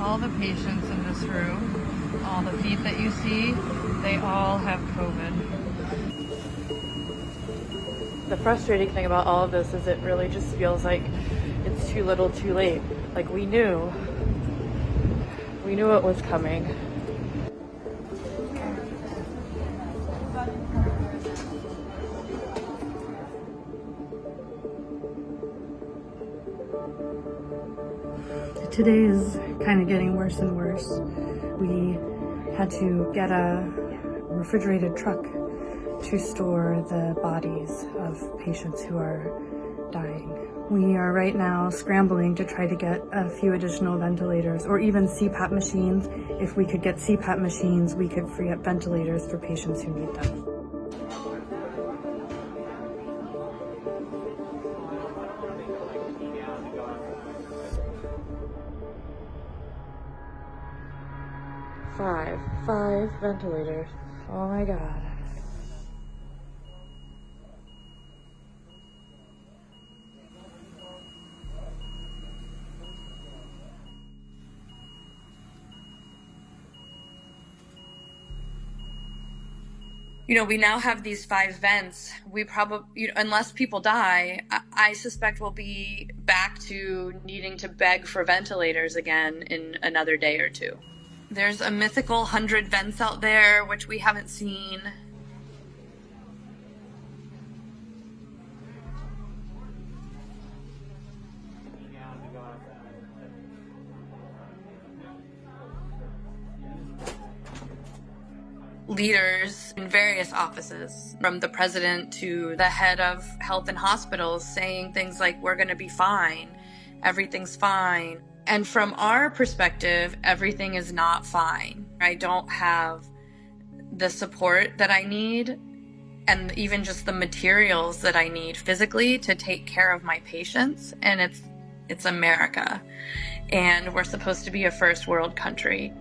All the patients in this room, all the feet that you see, they all have COVID. The frustrating thing about all of this is it really just feels like it's too little too late. Like we knew it was coming. Today is kind of getting worse and worse. We had to get a refrigerated truck to store the bodies of patients who are dying. We are right now scrambling to try to get a few additional ventilators or even CPAP machines. If we could get CPAP machines, we could free up ventilators for patients who need them. Five ventilators. Oh my God. You know, we now have these 5 vents. We probably, unless people die, I suspect we'll be back to needing to beg for ventilators again in another day or two. There's a mythical 100 vents out there, which we haven't seen. Leaders in various offices, from the president to the head of health and hospitals, saying things like, we're going to be fine, everything's fine. And from our perspective, everything is not fine. I don't have the support that I need and even just the materials that I need physically to take care of my patients. And it's America. And we're supposed to be a first world country.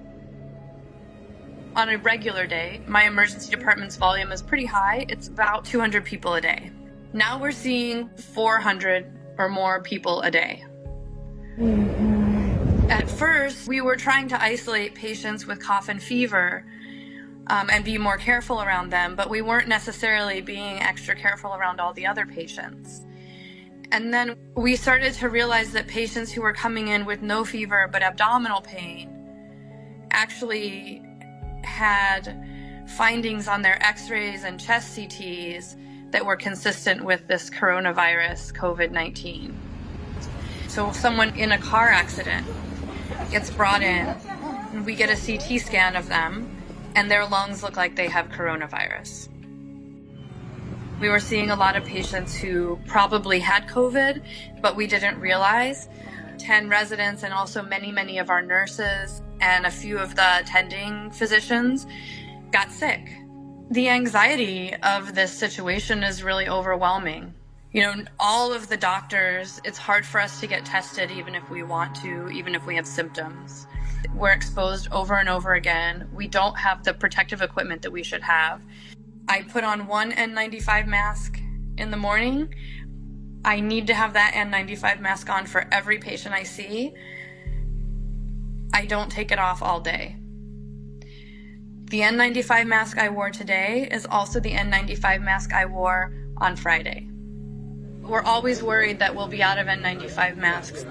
On a regular day, my emergency department's volume is pretty high. It's about 200 people a day. Now we're seeing 400 or more people a day. At first, we were trying to isolate patients with cough and fever and be more careful around them, but we weren't necessarily being extra careful around all the other patients. And then we started to realize that patients who were coming in with no fever but abdominal pain actually had findings on their x-rays and chest CTs that were consistent with this coronavirus, COVID-19. So someone in a car accident gets brought in, and we get a CT scan of them, and their lungs look like they have coronavirus. We were seeing a lot of patients who probably had COVID, but we didn't realize. 10 residents and also many of our nurses and a few of the attending physicians got sick. The anxiety of this situation is really overwhelming. You know, all of the doctors, it's hard for us to get tested even if we want to, even if we have symptoms. We're exposed over and over again. We don't have the protective equipment that we should have. I put on one N95 mask in the morning. I need to have that N95 mask on for every patient I see. I don't take it off all day. The N95 mask I wore today is also the N95 mask I wore on Friday. We're always worried that we'll be out of N95 masks.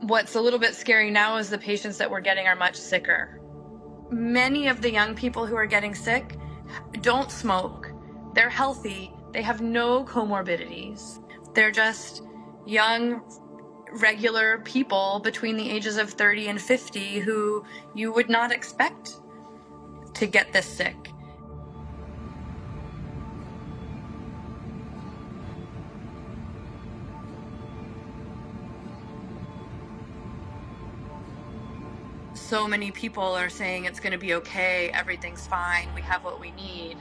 What's a little bit scary now is the patients that we're getting are much sicker. Many of the young people who are getting sick don't smoke. They're healthy. They have no comorbidities. They're just young, regular people between the ages of 30 and 50 who you would not expect to get this sick. So many people are saying it's going to be okay, everything's fine, we have what we need.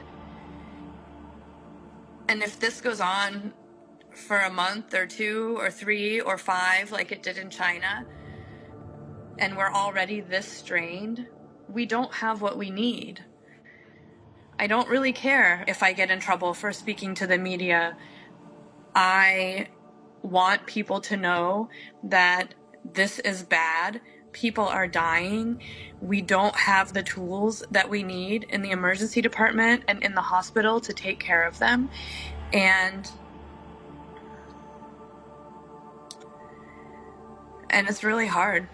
And if this goes on for a month or 2 or 3 or 5 like it did in China, and we're already this strained, we don't have what we need. I don't really care if I get in trouble for speaking to the media. I want people to know that this is bad. People are dying. We don't have the tools that we need in the emergency department and in the hospital to take care of them. And it's really hard.